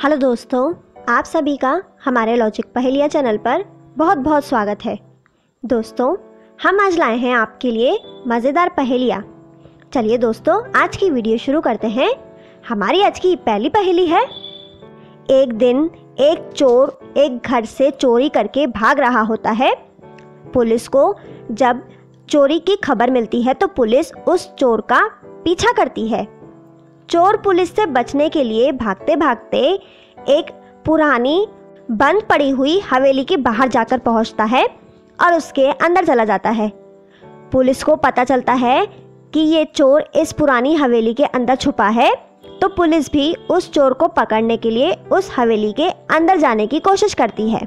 Hello दोस्तों, आप सभी का हमारे लॉजिक पहेलियाँ चैनल पर बहुत बहुत स्वागत है। दोस्तों, हम आज लाए हैं आपके लिए मज़ेदार पहेलियाँ। चलिए दोस्तों, आज की वीडियो शुरू करते हैं। हमारी आज की पहली पहेली है। एक दिन एक चोर एक घर से चोरी करके भाग रहा होता है। पुलिस को जब चोरी की खबर मिलती है तो पुलिस उस चोर का पीछा करती है। चोर पुलिस से बचने के लिए भागते भागते एक पुरानी बंद पड़ी हुई हवेली के बाहर जाकर पहुंचता है और उसके अंदर चला जाता है। पुलिस को पता चलता है कि ये चोर इस पुरानी हवेली के अंदर छुपा है, तो पुलिस भी उस चोर को पकड़ने के लिए उस हवेली के अंदर जाने की कोशिश करती है।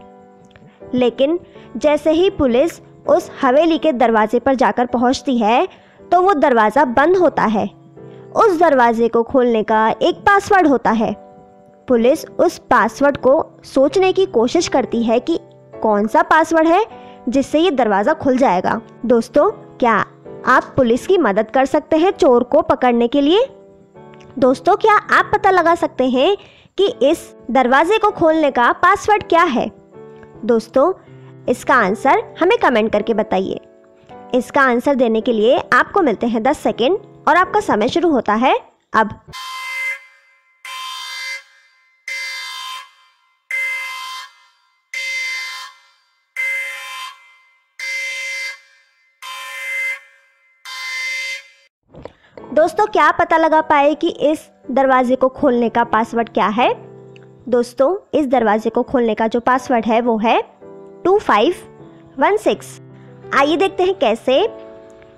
लेकिन जैसे ही पुलिस उस हवेली के दरवाजे पर जाकर पहुंचती है तो वो दरवाज़ा बंद होता है। उस दरवाजे को खोलने का एक पासवर्ड होता है। पुलिस उस पासवर्ड को सोचने की कोशिश करती है कि कौन सा पासवर्ड है जिससे ये दरवाज़ा खुल जाएगा। दोस्तों, क्या आप पुलिस की मदद कर सकते हैं चोर को पकड़ने के लिए? दोस्तों, क्या आप पता लगा सकते हैं कि इस दरवाजे को खोलने का पासवर्ड क्या है? दोस्तों, इसका आंसर हमें कमेंट करके बताइए। इसका आंसर देने के लिए आपको मिलते हैं 10 सेकेंड और आपका समय शुरू होता है अब। दोस्तों, क्या पता लगा पाए कि इस दरवाजे को खोलने का पासवर्ड क्या है? दोस्तों, इस दरवाजे को खोलने का जो पासवर्ड है वो है 2516। आइए देखते हैं कैसे।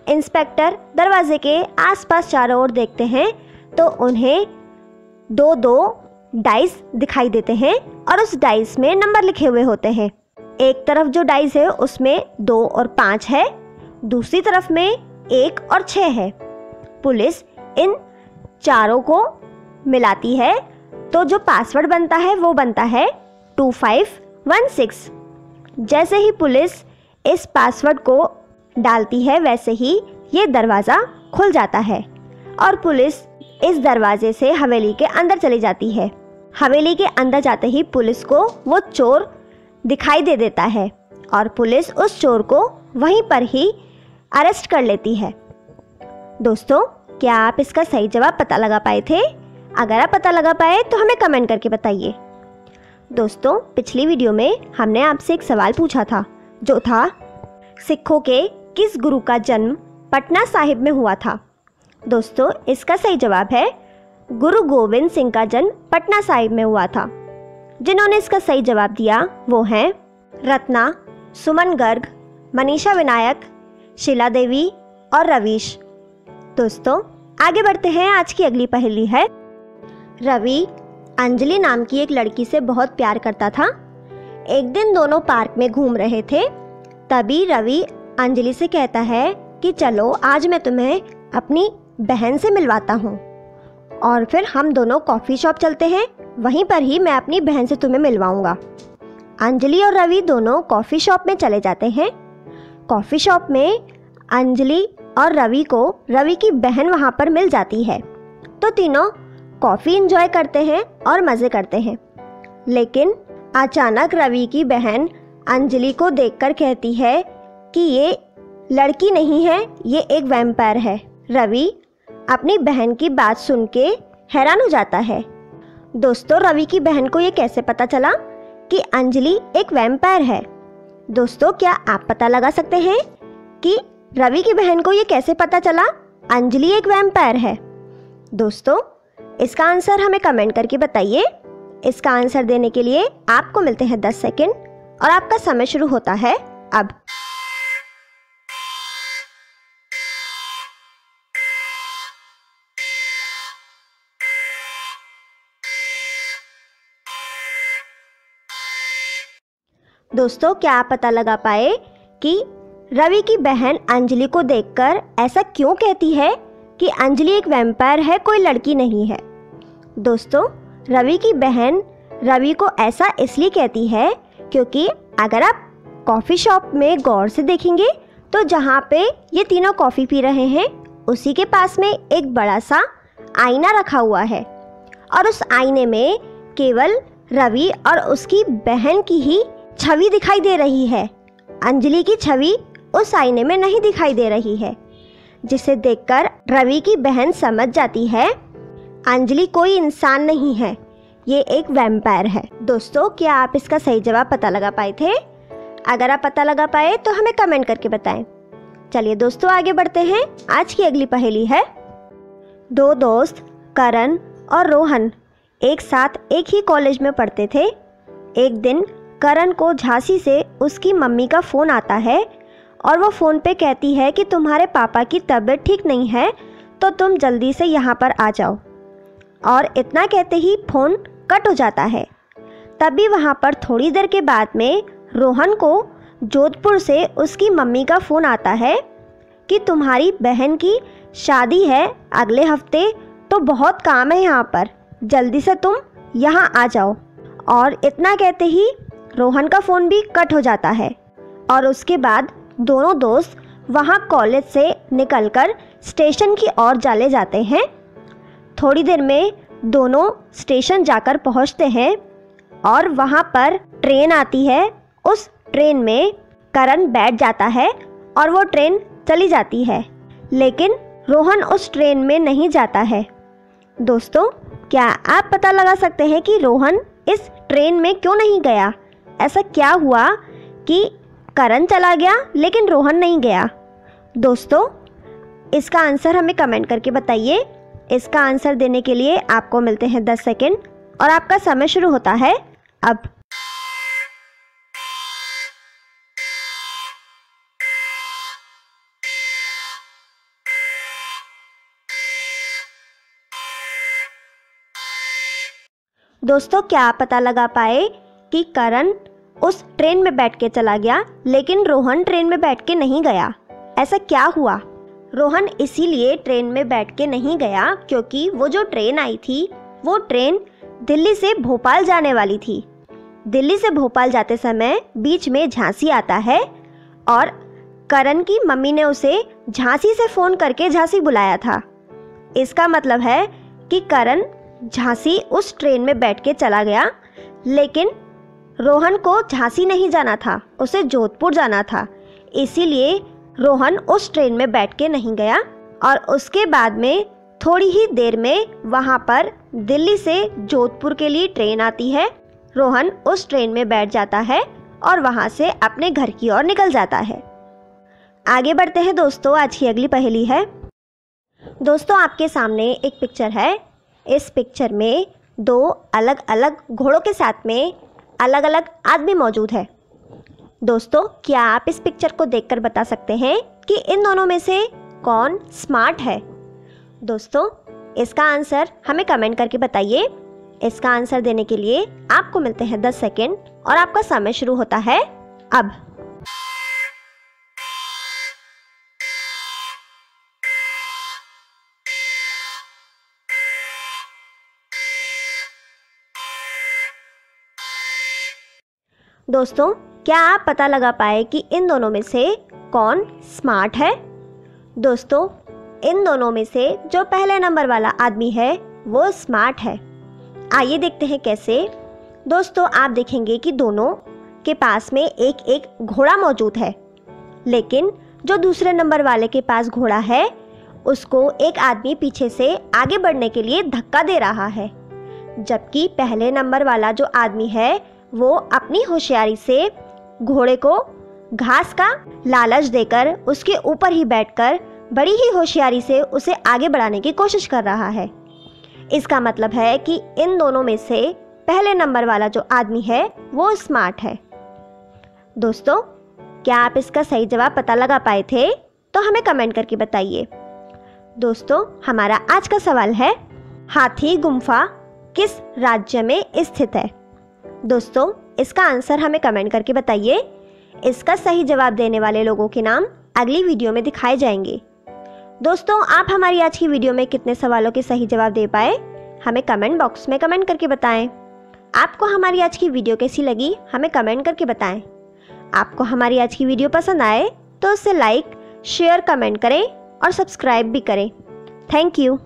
इंस्पेक्टर दरवाजे के आसपास चारों ओर देखते हैं तो उन्हें दो डाइस दिखाई देते हैं और उस डाइस में नंबर लिखे हुए होते हैं। एक तरफ जो डाइस है उसमें 2 और 5 है, दूसरी तरफ में 1 और 6 है। पुलिस इन चारों को मिलाती है तो जो पासवर्ड बनता है वो बनता है 2516। जैसे ही पुलिस इस पासवर्ड को डालती है वैसे ही ये दरवाज़ा खुल जाता है और पुलिस इस दरवाजे से हवेली के अंदर चली जाती है। हवेली के अंदर जाते ही पुलिस को वो चोर दिखाई दे देता है और पुलिस उस चोर को वहीं पर ही अरेस्ट कर लेती है। दोस्तों, क्या आप इसका सही जवाब पता लगा पाए थे? अगर आप पता लगा पाए तो हमें कमेंट करके बताइए। दोस्तों, पिछली वीडियो में हमने आपसे एक सवाल पूछा था जो था, सिखों के किस गुरु का जन्म पटना साहिब में हुआ था? दोस्तों, इसका सही जवाब है गुरु गोविंद सिंह का जन्म पटना साहिब में हुआ था। जिन्होंने इसका सही जवाब दिया वो हैं रत्ना, सुमन गर्ग, मनीषा विनायक, शीला देवी और रवीश। दोस्तों, आगे बढ़ते हैं। आज की अगली पहेली है। रवि अंजलि नाम की एक लड़की से बहुत प्यार करता था। एक दिन दोनों पार्क में घूम रहे थे। तभी रवि अंजलि से कहता है कि चलो आज मैं तुम्हें अपनी बहन से मिलवाता हूँ और फिर हम दोनों कॉफ़ी शॉप चलते हैं, वहीं पर ही मैं अपनी बहन से तुम्हें मिलवाऊंगा। अंजलि और रवि दोनों कॉफ़ी शॉप में चले जाते हैं। कॉफ़ी शॉप में अंजलि और रवि को रवि की बहन वहाँ पर मिल जाती है, तो तीनों कॉफ़ी एंजॉय करते हैं और मज़े करते हैं। लेकिन अचानक रवि की बहन अंजलि को देखकर कहती है कि ये लड़की नहीं है, ये एक वैम्पायर है। रवि अपनी बहन की बात सुन के हैरान हो जाता है। दोस्तों, रवि की बहन को ये कैसे पता चला कि अंजलि एक वैम्पायर है? दोस्तों, क्या आप पता लगा सकते हैं कि रवि की बहन को ये कैसे पता चला अंजलि एक वैम्पायर है? दोस्तों, इसका आंसर हमें कमेंट करके बताइए। इसका आंसर देने के लिए आपको मिलते हैं 10 सेकेंड और आपका समय शुरू होता है अब। दोस्तों, क्या आप पता लगा पाए कि रवि की बहन अंजलि को देखकर ऐसा क्यों कहती है कि अंजलि एक वैम्पायर है, कोई लड़की नहीं है? दोस्तों, रवि की बहन रवि को ऐसा इसलिए कहती है क्योंकि अगर आप कॉफ़ी शॉप में गौर से देखेंगे तो जहाँ पे ये तीनों कॉफ़ी पी रहे हैं उसी के पास में एक बड़ा सा आईना रखा हुआ है और उस आईने में केवल रवि और उसकी बहन की ही छवि दिखाई दे रही है। अंजलि की छवि उस आईने में नहीं दिखाई दे रही है, जिसे देखकर रवि की बहन समझ जाती है अंजलि कोई इंसान नहीं है, ये एक वैम्पायर है। दोस्तों, क्या आप इसका सही जवाब पता लगा पाए थे? अगर आप पता लगा पाए तो हमें कमेंट करके बताएं। चलिए दोस्तों, आगे बढ़ते हैं। आज की अगली पहेली है, दो दोस्त करण और रोहन एक साथ एक ही कॉलेज में पढ़ते थे। एक दिन करण को झांसी से उसकी मम्मी का फ़ोन आता है और वो फ़ोन पे कहती है कि तुम्हारे पापा की तबीयत ठीक नहीं है, तो तुम जल्दी से यहाँ पर आ जाओ। और इतना कहते ही फ़ोन कट हो जाता है। तभी वहाँ पर थोड़ी देर के बाद में रोहन को जोधपुर से उसकी मम्मी का फ़ोन आता है कि तुम्हारी बहन की शादी है अगले हफ्ते, तो बहुत काम है यहाँ पर, जल्दी से तुम यहाँ आ जाओ। और इतना कहते ही रोहन का फ़ोन भी कट हो जाता है। और उसके बाद दोनों दोस्त वहाँ कॉलेज से निकलकर स्टेशन की ओर चले जाते हैं। थोड़ी देर में दोनों स्टेशन जाकर पहुँचते हैं और वहाँ पर ट्रेन आती है। उस ट्रेन में करण बैठ जाता है और वो ट्रेन चली जाती है, लेकिन रोहन उस ट्रेन में नहीं जाता है। दोस्तों, क्या आप पता लगा सकते हैं कि रोहन इस ट्रेन में क्यों नहीं गया? ऐसा क्या हुआ कि करण चला गया लेकिन रोहन नहीं गया? दोस्तों, इसका आंसर हमें कमेंट करके बताइए। इसका आंसर देने के लिए आपको मिलते हैं 10 सेकंड और आपका समय शुरू होता है अब। दोस्तों, क्या आप पता लगा पाए कि करण उस ट्रेन में बैठ के चला गया लेकिन रोहन ट्रेन में बैठ के नहीं गया? ऐसा क्या हुआ? रोहन इसीलिए ट्रेन में बैठ के नहीं गया क्योंकि वो जो ट्रेन आई थी वो ट्रेन दिल्ली से भोपाल जाने वाली थी। दिल्ली से भोपाल जाते समय बीच में झांसी आता है और करण की मम्मी ने उसे झांसी से फ़ोन करके झांसी बुलाया था। इसका मतलब है कि करण झांसी उस ट्रेन में बैठ के चला गया, लेकिन रोहन को झांसी नहीं जाना था, उसे जोधपुर जाना था। इसीलिए रोहन उस ट्रेन में बैठ के नहीं गया। और उसके बाद में थोड़ी ही देर में वहाँ पर दिल्ली से जोधपुर के लिए ट्रेन आती है। रोहन उस ट्रेन में बैठ जाता है और वहाँ से अपने घर की ओर निकल जाता है। आगे बढ़ते हैं दोस्तों। आज की अगली पहेली है। दोस्तों, आपके सामने एक पिक्चर है। इस पिक्चर में दो अलग अलग घोड़ों के साथ में अलग अलग आदमी मौजूद है। दोस्तों, क्या आप इस पिक्चर को देखकर बता सकते हैं कि इन दोनों में से कौन स्मार्ट है? दोस्तों, इसका आंसर हमें कमेंट करके बताइए। इसका आंसर देने के लिए आपको मिलते हैं 10 सेकंड और आपका समय शुरू होता है अब। दोस्तों, क्या आप पता लगा पाए कि इन दोनों में से कौन स्मार्ट है? दोस्तों, इन दोनों में से जो पहले नंबर वाला आदमी है वो स्मार्ट है। आइए देखते हैं कैसे। दोस्तों, आप देखेंगे कि दोनों के पास में एक एक घोड़ा मौजूद है, लेकिन जो दूसरे नंबर वाले के पास घोड़ा है उसको एक आदमी पीछे से आगे बढ़ने के लिए धक्का दे रहा है, जबकि पहले नंबर वाला जो आदमी है वो अपनी होशियारी से घोड़े को घास का लालच देकर उसके ऊपर ही बैठकर बड़ी ही होशियारी से उसे आगे बढ़ाने की कोशिश कर रहा है। इसका मतलब है कि इन दोनों में से पहले नंबर वाला जो आदमी है वो स्मार्ट है। दोस्तों, क्या आप इसका सही जवाब पता लगा पाए थे? तो हमें कमेंट करके बताइए। दोस्तों, हमारा आज का सवाल है, हाथी गुम्फा किस राज्य में स्थित है? दोस्तों, इसका आंसर हमें कमेंट करके बताइए। इसका सही जवाब देने वाले लोगों के नाम अगली वीडियो में दिखाए जाएंगे। दोस्तों, आप हमारी आज की वीडियो में कितने सवालों के सही जवाब दे पाए हमें कमेंट बॉक्स में कमेंट करके बताएं। आपको हमारी आज की वीडियो कैसी लगी हमें कमेंट करके बताएं। आपको हमारी आज की वीडियो पसंद आए तो उसे लाइक, शेयर, कमेंट करें और सब्सक्राइब भी करें। Thank you.